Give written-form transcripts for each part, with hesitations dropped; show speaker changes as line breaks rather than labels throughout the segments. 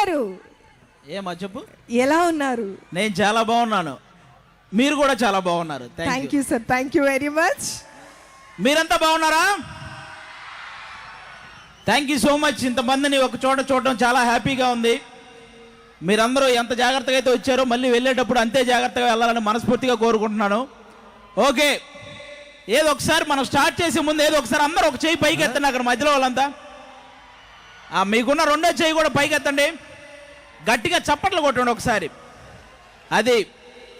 గారు
ఏమా చెప్పు,
ఎలా ఉన్నారు?
నేను చాలా బాగున్నాను, మీరు కూడా చాలా బాగున్నారు.
Thank you sir, thank you very much.
మీరంతా బాగున్నారా? Thank you so much. ఇంతమందిని ఒక చోట చూడడం చాలా హ్యాపీగా ఉంది. మీరందరూ ఎంత జాగ్రత్తగా అయితే వచ్చారో మళ్ళీ వెళ్ళేటప్పుడు అంతే జాగ్రత్తగా వెళ్ళాలని మనస్ఫూర్తిగా కోరుకుంటున్నాను. ఓకే, ఏదో ఒకసారి మనం స్టార్ట్ చేసే ముందు ఏదో ఒకసారి అందరూ ఒక చేయి పైకి ఎత్తండి. అక్కడ మధ్యలో వాళ్ళంతా మీకున్న రెండో చేయి కూడా పైకి ఎత్తండి. గట్టిగా చప్పట్లు కొట్టండి ఒకసారి. అది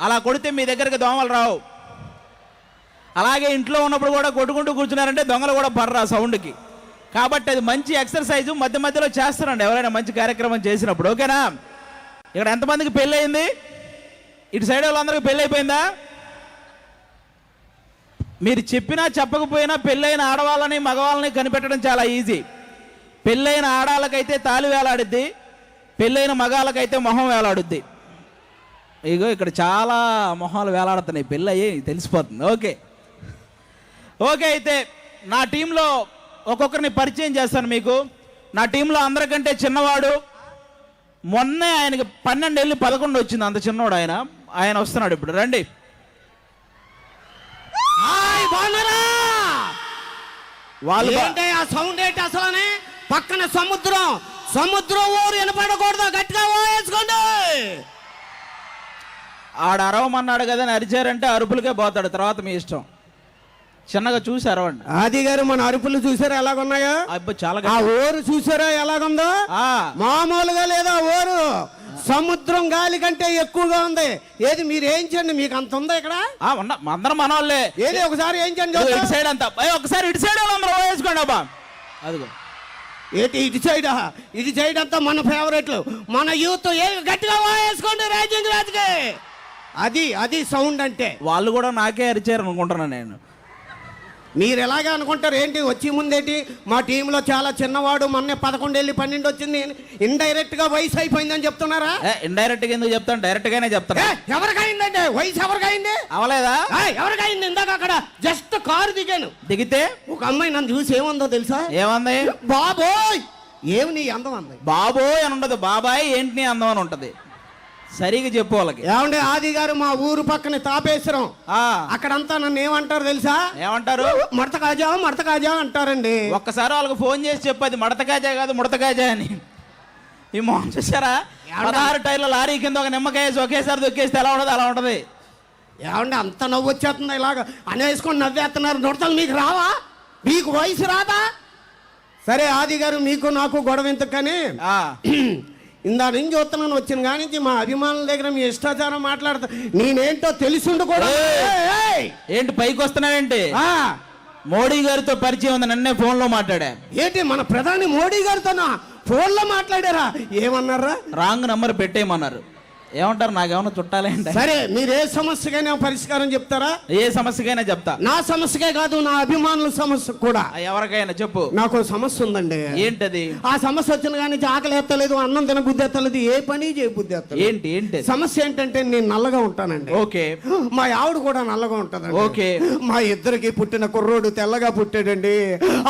అలా కొడితే మీ దగ్గరికి దోమలు రావు. అలాగే ఇంట్లో ఉన్నప్పుడు కూడా కొట్టుకుంటూ కూర్చున్నారంటే దొంగలు కూడా పర్రా సౌండ్కి. కాబట్టి అది మంచి ఎక్సర్సైజు, మధ్య మధ్యలో చేస్తారండి ఎవరైనా మంచి కార్యక్రమం చేసినప్పుడు. ఓకేనా? ఇక్కడ ఎంతమందికి పెళ్ళి అయింది? ఇటు సైడ్ వాళ్ళందరికీ పెళ్ళి అయిపోయిందా? మీరు చెప్పినా చెప్పకపోయినా పెళ్ళైన ఆడవాళ్ళని మగవాళ్ళని కనిపెట్టడం చాలా ఈజీ. పెళ్ళైన ఆడాళ్ళకైతే తాళి వేలాడుద్ది, పెళ్ళైన మగాళ్ళకైతే మొహం వేలాడుద్ది. ఇగో ఇక్కడ చాలా మొహాలు వేలాడుతున్నాయి, పెళ్ళి అయ్యి తెలిసిపోతుంది. ఓకే ఓకే, అయితే నా టీంలో ఒక్కొక్కరిని పరిచయం చేస్తాను మీకు. నా టీంలో అందరికంటే చిన్నవాడు, మొన్నే ఆయనకి 12 ఏళ్ళు 11 వచ్చింది, అంత చిన్నవాడు ఆయన వస్తున్నాడు ఇప్పుడు. రండి.
వాళ్ళు ఆ సౌండ్ ఏంటి అసలు? పక్కన సముద్రం ఊరు వినపడకూడదు, గట్టిగా వేసుకోండి.
ఆడ అరవమన్నాడు కదా అని అరిచారంటే అరుపులకే పోతాడు, తర్వాత మీ ఇష్టం. చిన్నగా చూసి అరవండి.
ఆది గారు మన అరుపులు చూసారా ఎలాగున్నాయో?
చాలా
ఆ ఊరు చూసారా ఎలాగుందో? మామూలుగా లేదా ఊరు, సముద్రం గాలి కంటే ఎక్కువగా ఉంది. ఏది మీరు ఏంచండి, మీకు అంత ఉందా ఇక్కడ?
అందరం మన వాళ్ళే.
ఏది ఒకసారి ఏంచండి,
ఇటు సైడ్ అంతా ఒకసారి ఇటు సైడ్ అందరూ వేసుకోండి అబ్బా. అదిగో
ఏంటి ఇటు సైడ్ అంతా మన ఫేవరెట్లు, మన యూత్. ఏ గట్టిగా వేసుకోండి రాజ్యాంగ రాజుకి. అది సౌండ్ అంటే.
వాళ్ళు కూడా నాకే అరిచారు అనుకుంటున్నాను నేను.
మీరు ఎలాగే అనుకుంటారు ఏంటి? వచ్చి ముందేంటి మా టీంలో చాలా చిన్నవాడు, మొన్నే 11 ఏళ్ళు 12 వచ్చింది, ఇండైరెక్ట్ గా వయసు అయిపోయిందని చెప్తున్నారా?
ఇండైరెక్ట్ గా ఎందుకు చెప్తాను, డైరెక్ట్ గానే చెప్తాను.
ఎవరికైందండి వయసు? ఎవరికైంది?
అవలేదా?
ఎవరికైంది? ఇందాక అక్కడ జస్ట్ కారు దిగితే ఒక అమ్మాయి నన్ను చూసి ఏముందో తెలుసా?
ఏమంది?
బాబోయ్ ఏమి నీ అందం అంది.
బాబోయ్ అని ఉండదు, బాబాయ్ ఏంటి నీ అందం అని ఉంటది. సరిగా చెప్పు వాళ్ళకి.
ఏమండి ఆది గారు, మా ఊరు పక్కన తాపేశ్వరం, అక్కడంతా నన్ను ఏమంటారు తెలుసా?
ఏమంటారు?
మడత కాజా అంటారండి.
ఒక్కసారి వాళ్ళకి ఫోన్ చేసి చెప్పది మడత కాజా కాదు ముడత కాజా అని. ఈ మోహన్ చూసారా, 16 టైర్ల లారీ కింద ఒక నిమ్మకాయ ఒకేసారి దొక్కేస్తే ఎలా ఉండదు అలా ఉంటది.
ఏమండి అంత నవ్వు వచ్చేస్తుంది, ఇలాగ అనేసుకొని నవ్వేస్తున్నారు. నొడతలు మీకు రావా? మీకు వయసు రాదా? సరే ఆది గారు, మీకు నాకు గొడవ ఎందుకని ఇందా నుంచి చూస్తున్నాను, వచ్చిన కానీ మా అభిమానుల దగ్గర మీ ఇష్టాచారం మాట్లాడతా. నేనేంటో తెలిసిండు కూడా.
ఏంటి పైకి వస్తున్నావేంటి? మోడీ గారితో పరిచయం ఉంది, నన్నే ఫోన్ లో మాట్లాడా.
ఏంటి మన ప్రధాని మోడీ గారితోనా ఫోన్ లో మాట్లాడారా? ఏమన్నారా?
రాంగ్ నంబర్ పెట్టేయమన్నారు. ఏమంటారు, నాకేమన్నా చుట్టాలేంటి?
సరే మీరు ఏ సమస్యకైనా పరిష్కారం చెప్తారా?
ఏ సమస్యకైనా చెప్తా.
నా సమస్యకే కాదు, నా అభిమానుల సమస్య కూడా.
ఎవరికైనా చెప్పు.
నాకు సమస్య ఉందండి.
ఏంటది?
ఆ సమస్య వచ్చిన కానీ ఆకలి ఎత్తలేదు, అన్నం తిన బుద్ధి ఎత్తలేదు, ఏ పని చేయ బుద్ధి ఎత్తలేదు.
ఏంటి
సమస్య ఏంటంటే నేను నల్లగా ఉంటానండి.
ఓకే.
మా ఆవిడ కూడా నల్లగా ఉంటదండి.
ఓకే.
మా ఇద్దరికి పుట్టిన కుర్రోడు తెల్లగా పుట్టాడండి.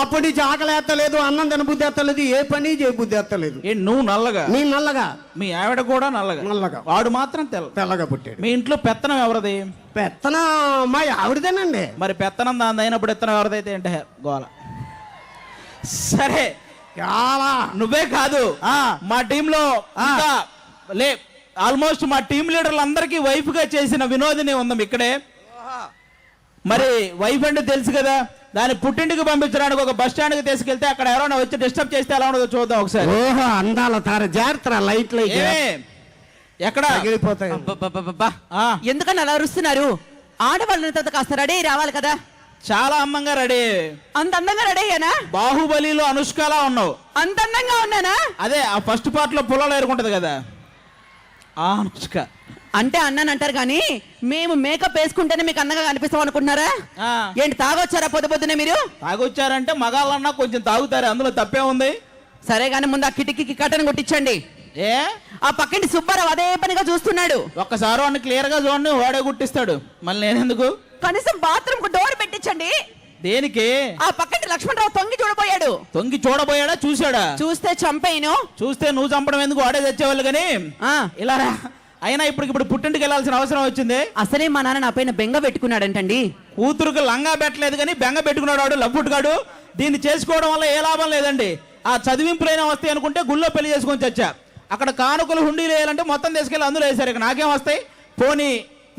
అప్పటి నుంచి ఆకలి ఎత్తలేదు, అన్నం తిన బుద్ధి ఎత్తలేదు, ఏ పని చేయ బుద్ధి ఎత్తలేదు.
నువ్వు నల్లగా?
నేను నల్లగా,
మీ ఆవిడ కూడా నల్లగా, వాడు మాత్రం
తెల్లగా పుట్టాడు.
మీ ఇంట్లో పెత్తనం ఎవరిది?
పెత్తనం మా ఆవిడదేనండి.
మరి పెత్తనం దాని అయినప్పుడు ఎత్తనం ఎవరిదైతే ఏంటే గోల. సరే, చాలా నువ్వే కాదు, మా టీంలో ఆల్మోస్ట్ మా టీం లీడర్లు అందరికీ వైఫ్ గా చేసిన వినోదిని ఉందాం ఇక్కడే. మరి వైఫ్ అంటే తెలుసు కదా, దాన్ని పుట్టింటికి పంపించడానికి ఒక బస్ స్టాండ్ కి తీసుకెళ్తే అక్కడ ఎవరైనా వచ్చి డిస్టర్బ్ చేస్తే ఎలా ఉండదో చూద్దాం ఒకసారి.
ఓహో, అందాల తార జాగ్రత్త, లైట్లు
ఎక్కడ
పగిలిపోతాయి.
ఎందుకని అలా అరుస్తున్నారు? ఆడవాళ్ళని కాస్త రెడీ రావాలి కదా.
చాలా అందంగా రెడీ.
అంత అందంగా రెడీ అయ్యానా?
బాహుబలిలో అనుష్కలా ఉన్నావు.
అంత అందంగా ఉన్నానా?
అదే ఆ ఫస్ట్ పార్ట్ లో పొలాలు ఏరుకుంటది కదా ఆ అనుష్క.
అంటే అన్నాను అంటారు కానీ మేము మేకప్ వేసుకుంటేనే మీకు అందంగా కనిపిస్తాం అనుకుంటున్నారా? ఏంటి తాగొచ్చారా పొద్దునే? మీరు
తాగొచ్చారంటే మగాళ్ళన్నా కొంచెం తాగుతారు, అందులో తప్పే ఉంది.
సరే గానీ ముందు ఆ కిటికీకి కట్టను కొట్టించండి. ఆ పక్కింటి సుబ్బారావు అదే పనిగా చూస్తున్నాడు.
ఒక్కసారి వాడిని క్లియర్ గా చూడండి, వాడే గుట్టిస్తాడు. మళ్ళీ నేనెందుకు?
కనీసం బాత్రూమ్ కు డోర్ పెట్టించండి.
దేనికి?
ఆ పక్కటి లక్ష్మణరావు తొంగి చూడబోయాడు.
తొంగి చూడబోయాడా చూశాడా?
చూస్తే చంపేను.
చూస్తే నువ్వు చంపడం ఎందుకు, వాడే తెచ్చేవాళ్ళు కానీ. ఇలా రా. అయినా ఇప్పుడు పుట్టింటికి వెళ్ళాల్సిన అవసరం వచ్చింది.
అసలే మా నాన్న నా పైన బెంగ పెట్టుకున్నాడంటండి.
కూతురుకు లంగా పెట్టలేదు కానీ బెంగ పెట్టుకున్నాడు వాడు లబ్బుట్టుగాడు. దీన్ని చేసుకోవడం వల్ల ఏ లాభం లేదండి. ఆ చదివింపులైనా వస్తాయి అనుకుంటే గుళ్ళో పెళ్లి చేసుకొని చచ్చా. అక్కడ కానుకలు హుండీలు వేయాలంటే మొత్తం తీసుకెళ్ళి అందులో వేశారు. ఇక నాకేం వస్తాయి? పోనీ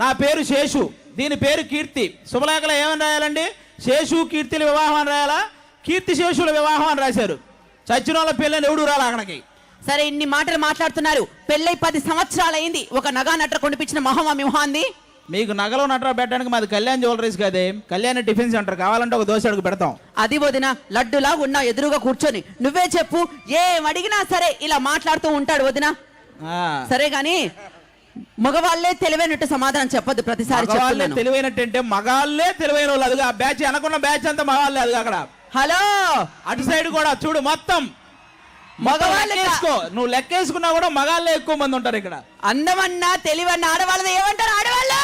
నా పేరు శేషు, దీని పేరు కీర్తి. శుభలేఖలో ఏమని రాయాలండి? శేషు కీర్తిల వివాహం అని రాయాలా? కీర్తి శేషుల వివాహం అని రాశారు. చచ్చిన వాళ్ళ పెళ్ళని ఎవడు రాలా అక్కడికి.
సరే, ఇన్ని మాటలు మాట్లాడుతున్నారు. పెళ్ళై 10 సంవత్సరాలైంది. ఒక నగా నట్ర కొనిపించిన మొహమా మిహాంది.
మీకు నగలో నట్ర పెట్టడానికి మాది కళ్యాణ్ జ్యువెలరీస్ కాదే, కళ్యాణ్ టిఫిన్ సెంటర్. కావాలంటే ఒక దోశ అడుగు పెడతాం.
అది వదిన, లడ్డులా ఉన్నా ఎదురుగా కూర్చొని నువ్వే చెప్పు. ఏం అడిగినా సరే ఇలా మాట్లాడుతూ ఉంటాడు వదిన. సరే గాని మగవాళ్లే తెలివైనట్టు సమాధానం చెప్పొద్దు. ప్రతిసారి
తెలివైనట్టు అంటే మగాళ్ళే తెలివైన వాళ్ళు. అదిగా బ్యాచ్ అనుకున్న బ్యాచ్ అంతా మగాళ్ళే. అది అక్కడ
హలో
అటు సైడ్ కూడా చూడు, మొత్తం మగవాళ్ళే. నువ్వు లెక్కేసుకున్నా కూడా మగాళ్ళే ఎక్కువ మంది ఉంటారు ఇక్కడ.
అందమన్నా తెలివన్నా ఆడవాళ్ళది ఏమంటారు ఆడవాళ్ళు?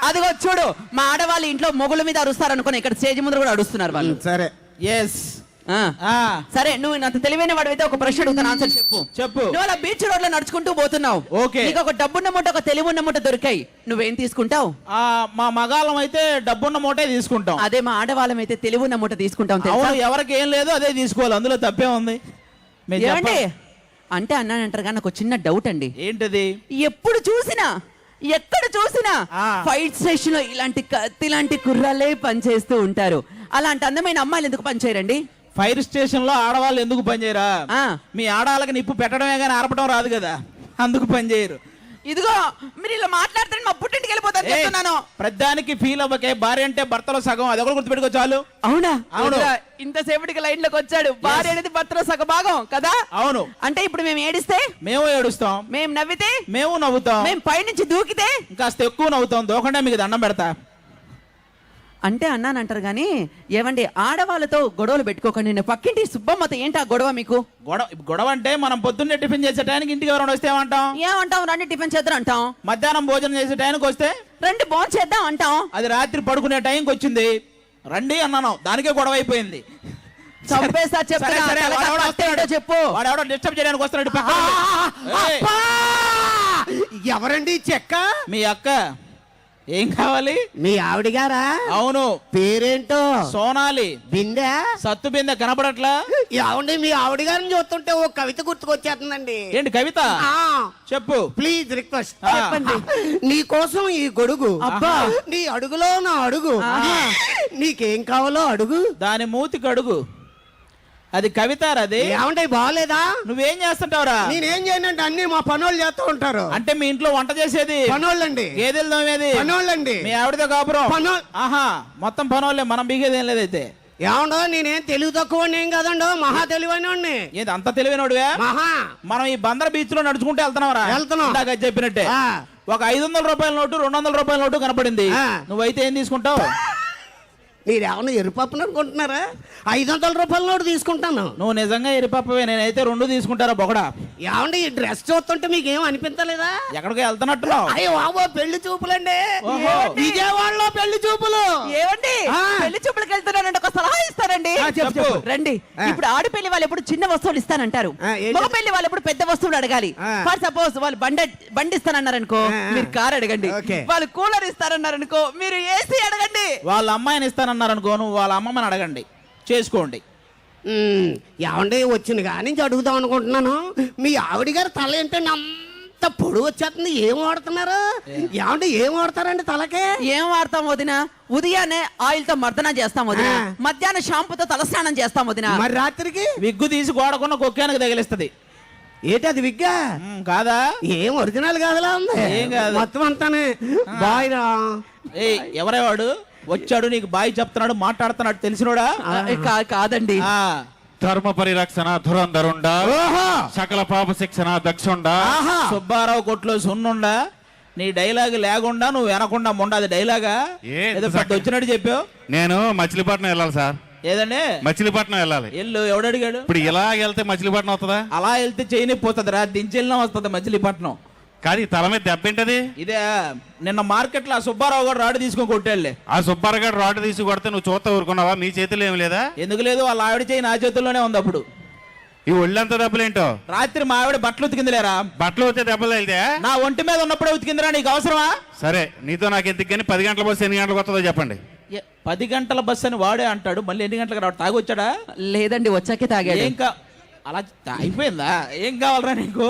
అదిగో చూడు, మా ఆడవాళ్ళు ఇంట్లో మొగుల మీద అరుస్తారు అనుకుని ఇక్కడ స్టేజ్ ముందు కూడా అరుస్తున్నారు వాళ్ళు.
సరే,
ఎస్.
సరే, నువ్వు అంత తెలివైన వాడివైతే ఒక ప్రశ్న అడుగుతాను, ఆన్సర్ చెప్పు. నువ్వు అలా బీచ్ రోడ్ లో నడుచుకుంటూ పోతున్నావు.
ఓకే.
నీకు ఒక డబ్బున్న మూట, ఒక తెలివున్న మూట దొరికాయి. నువ్వేం తీసుకుంటావు?
మా మగాళ్ళం అయితే డబ్బున్న మూటే తీసుకుంటాం.
అదే మా ఆడవాళ్ళం అయితే తెలివున్న మూట తీసుకుంటాం.
ఎవరికి ఏం లేదు అదే తీసుకోవాలి, అందులో తప్పే ఉంది.
ఏమండి అంటే అన్నానంటారు కానీ నాకు చిన్న డౌట్ అండి.
ఏంటది?
ఎప్పుడు చూసినా ఎక్కడ చూసినా ఫైట్ స్టేషన్ లో ఇలాంటి కత్తి లాంటి కుర్రాలే పనిచేస్తూ ఉంటారు. అలాంటి అందమైన అమ్మాయిలు ఎందుకు పనిచేయరండి?
ఫైర్ స్టేషన్ లో ఆడవాళ్ళు ఎందుకు పనిచేయరా? మీ ఆడవాళ్ళకి నిప్పు పెట్టడమే కానీ ఆర్పడం రాదు కదా, అందుకు పనిచేయరు.
ఇదిగో మీరు ఇలా మాట్లాడితే మా పుట్టింటికి వెళ్ళిపోతాను చెప్తున్నాను.
ప్రధానికి ఫీల్ అవ్వకే, భార్య అంటే భర్తలో సగం, అది ఒకటి గుర్తుపెట్టుకో చాలు.
అవునా?
అవును.
ఇంతసేపటికి లైన్ లోకి వచ్చాడు. భార్య అనేది భర్తలో సగ భాగం కదా.
అవును.
అంటే ఇప్పుడు మేము ఏడిస్తే
మేము ఏడుస్తాం,
మేము నవ్వితే
మేము నవ్వుతాం,
మేము పైనుంచి దూకితే
ఇంకాస్త ఎక్కువ నవ్వుతాం. దూకండా మీకు దండం పెడతా
అంటే అన్నానంటారు కానీ, ఏమండి ఆడవాళ్ళతో గొడవలు పెట్టుకోకండి. నేను పక్కింటి సుబ్బమ్మతో ఏంటి ఆ గొడవ మీకు?
గొడవ అంటే మనం పొద్దున్నే టిఫిన్ చేసే టైంకి ఇంటికి ఎవరైనా వస్తే ఏమంటాం?
రండి టిఫిన్ చేద్దాం అంటాం.
మధ్యాహ్నం భోజనం చేసే టైంకి వస్తే రండి
భోజనం చేద్దాం అంటాం.
అది రాత్రి పడుకునే టైంకి వచ్చింది, రండి అన్నాను, దానికే గొడవ అయిపోయింది.
చంపేసా చెప్పు.
వాడు ఎవడో డిస్టర్బ్ చేయడానికి వస్తున్నాడు.
ఎవరండి చెక్క?
మీ అక్క. ఏం కావాలి?
మీ ఆవిడ గారా?
అవును.
పేరేంటో?
సోనాలి.
బిందె?
సత్తు బిందె కనపడట్లా?
ఏమండి మీ ఆవిడ గారిని చూస్తుంటే ఓ కవిత గుర్తుకొచ్చేస్తుందండి.
ఏంటి కవిత? చెప్పు
ప్లీజ్, రిక్వెస్ట్. చెప్పండి. నీ కోసం ఈ గొడుగు, అబ్బా నీ అడుగులో నా అడుగు, నీకేం కావాలో అడుగు,
దాని మూతికి అడుగు. అది కవితారా? అది
ఏమంటే బాగాలేదా?
నువ్వేం చేస్తుంటావురా?
నేనేం చేయనంటే అన్ని మా పనోళ్ళు చేస్తూ ఉంటారు.
అంటే మీ ఇంట్లో వంట చేసేది
పనోళ్ళండి.
గేదెలు తోమేది
పనోళ్ళండి.
మీ ఆవిడతో కాపురం ఆహా మొత్తం పనోళ్ళే, మనం బిగేది ఏం లేదైతే.
ఏమండో నేనేం తెలివి తక్కువ ఏం కదండో, మహా తెలివైనోడిని.
ఏది అంత తెలివైనోడివే?
మహా.
మనం ఈ బందర్ బీచ్ లో నడుచుకుంటే వెళ్తున్నాం. చెప్పినట్టే ఒక 500 రూపాయల నోటు, 200 రూపాయల నోటు కనపడింది. నువ్వైతే ఏం తీసుకుంటావు?
మీరేమన్నా ఎరుపప్పును అనుకుంటున్నారా? 500 రూపాయల నోటు తీసుకుంటాను.
నువ్వు నిజంగా ఎరిపప్పవే, నేనైతే 2 తీసుకుంటారా బొగడా.
ఏమండి ఈ డ్రెస్ చూస్తుంటే మీకు ఏం అనిపించలేదా?
ఎక్కడికి వెళ్తున్నట్టున్నావు?
అయ్యో బాబో, పెళ్లి చూపులండి. విజయవాడలో పెళ్లి చూపులు.
ఏమండి పెళ్లి చూపులకు వెళ్తున్నానంటే ఒక సలహా ఇస్తారండి. రండి. ఇప్పుడు ఆడపెళ్లి వాళ్ళు ఎప్పుడు చిన్న వస్తువులు ఇస్తానంటారు, మగ పెళ్లి వాళ్ళు ఎప్పుడు పెద్ద వస్తువులు అడగాలి. ఫర్ సపోజ్ వాళ్ళు బండి ఇస్తానన్నారనుకో, మీరు కార్ అడగండి. వాళ్ళు కూలర్ ఇస్తారన్నారనుకో, మీరు ఏసీ అడగండి.
వాళ్ళ అమ్మాయిని ఇస్తానన్నారనుకో, నువ్వు వాళ్ళ అమ్మమ్మని అడగండి, చేసుకోండి.
ఏమండి వచ్చింది కానీ అడుగుదాం అనుకుంటున్నాను. మీ ఆవిడ గారు తల ఏంటండి అంత పొడుగు వచ్చేస్తుంది? ఏం వాడుతున్నారు? ఏమంటే ఏం వాడతారండి తలకే?
ఏం వాడతాం వదిన? ఉదయాన్నే ఆయిల్ తో మర్దన చేస్తాం వదిన, మధ్యాహ్నం షాంపూతో తలస్నానం చేస్తాం వదిన.
మరి రాత్రికి
విగ్గు తీసి గోడకున్న కొక్కానికి తగిలిస్తుంది.
ఏంటి అది విగ్గా?
కాదా?
ఏం ఒరిజినల్ కాదులా ఉంది.
ఏం కాదు,
మొత్తం అంతానే బాయ్ రా.
ఎవరేవాడు వచ్చాడు నీకు బాయ్ చెప్తున్నాడు, మాట్లాడుతున్నాడు, తెలిసినోడా?
కాదండి.
ధర్మ పరిరక్షణ ధురంధరుండా, సకల పాప శిక్షణ దక్షుండా,
సుబ్బారావు కొట్లో సున్నుండా. నీ డైలాగ్ లేకుండా నువ్వు వెనకుండా మొండా. అది డైలాగా? ఏదో పెద్ద వచ్చినట్టు చెప్పావు.
నేను మచిలీపట్నం వెళ్ళాలి సార్.
ఏదండి?
మచిలీపట్నం వెళ్ళాలి.
ఎల్లు. ఎవడు అడిగాడు?
ఇప్పుడు ఇలా వెళ్తే మచిలీపట్నం వస్తుందా?
అలా వెళ్తే చేయని పోతుంది రా, దించెల్లా వస్తుంది మచిలీపట్నం.
కాదు ఈ తల మీద దెబ్బ ఏంటది?
ఇదే నిన్న మార్కెట్ లో ఆ సుబ్బారావు గారు రాడు తీసుకొని కొట్టాడులే.
ఆ సుబ్బారావు గారు రాడ్ తీసి కొడితే నువ్వు చూస్తా ఊరుకున్నావా? నీ చేతిలో ఏమి లేదా?
ఎందుకు లేదు, వాళ్ళ ఆవిడ చేయి నా చేతుల్లోనే ఉంది. అప్పుడు
ఈ ఒళ్ళంతా దెబ్బలేంటో?
రాత్రి మా ఆవిడ బట్టలు ఉతికిందిలేరా.
బట్టలు వచ్చే దెబ్బలు వెళ్తే
నా ఒంటి మీద ఉన్నప్పుడే ఉతికిందిరా, నీకు అవసరమా?
సరే నీతో నాకు ఎందుకు కానీ 10 గంటల బస్సు ఎన్ని గంటలకు వస్తుందో చెప్పండి.
10 గంటల బస్సు అని వాడే అంటాడు, మళ్ళీ ఎన్ని గంటలకు రావడం? తాగి వచ్చాడా?
లేదండి, వచ్చాకే తాగాడు.
ఏం అలా అయిపోయిందా? ఏం కావాలరా నీకు?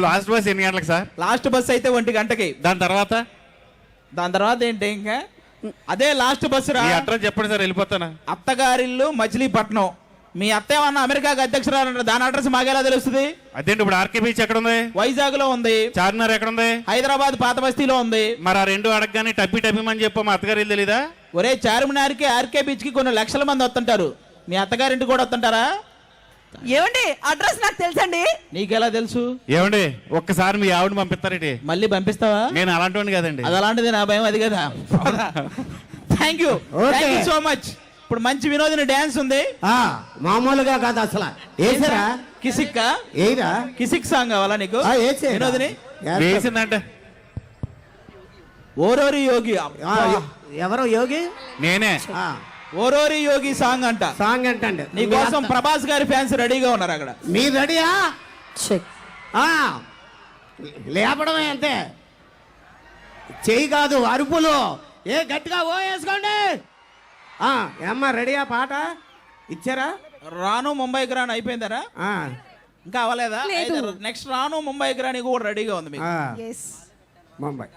లాస్ట్ బస్ ఎన్ని గంటలకు సార్?
లాస్ట్ బస్ అయితే 1 గంటకి.
దాని తర్వాత
ఏంటి ఇంకా? అదే లాస్ట్ బస్సు రా.
ఈ అడ్రస్ చెప్పండి సార్, వెళ్ళిపోతాను.
అత్తగారిల్లు మచిలీపట్నం. మీ అత్త ఏమన్నా అమెరికాకి అధ్యక్షురాలంటే దాని అడ్రస్ మాకేలా తెలుస్తుంది?
అదేంటి ఇప్పుడు ఆర్కే బీచ్ ఎక్కడ ఉంది?
వైజాగ్ లో ఉంది.
చార్మినార్ ఎక్కడ ఉంది?
హైదరాబాద్ పాత బస్తీలో ఉంది.
మరి ఆ రెండు అడగగానే టబ్బిమని చెప్పు, మా అత్తగారు ఇల్లు తెలీదా?
ఒరే, చార్మినార్ కి ఆర్కే బీచ్ కి కొన్ని లక్షల మంది వస్తుంటారు. మీ అత్తగారింటి కూడా వస్తుంటారా?
ఏమండి, అడ్రస్ నాకు తెలుసండి.
నీకెలా తెలుసు?
ఏమండి ఒక్కసారి మీ ఆవిడ పంపిస్తారేటి?
మళ్ళీ పంపిస్తావా?
నేను అలాంటి కదండి.
అది అలాంటిది, నా భయం అది కదా. Thank you so much. ఇప్పుడు మంచి వినోదిని డాన్స్ ఉంది.
మామూలుగా కాదు అసలు. ఏసరా
కిసిక్
ఏరా
కిసిక్ సాంగ్ కావాలా నీకు? వినోదిని
వేసిందంటే
ఓరోరి యోగి.
ఎవరో యోగి?
నేనే.
ఓరోరి యోగి సాంగ్ అంట.
సాంగ్ అంటే
నీ కోసం ప్రభాస్ గారి ఫ్యాన్స్ రెడీగా ఉన్నారు అక్కడ.
మీరు రెడీయా? లేపడమే అంతే, చెయ్యి కాదు అరుపులు. ఏ గట్టిగా ఓ వేసుకోండి. ఏమ్మా రెడీయా? పాట ఇచ్చారా?
రాను ముంబైకి రాను అయిపోయిందరా? ఇంకా అవ్వలేదా? నెక్స్ట్ రాను ముంబైకి రాని కూడా రెడీగా ఉంది మీకు.
ముంబై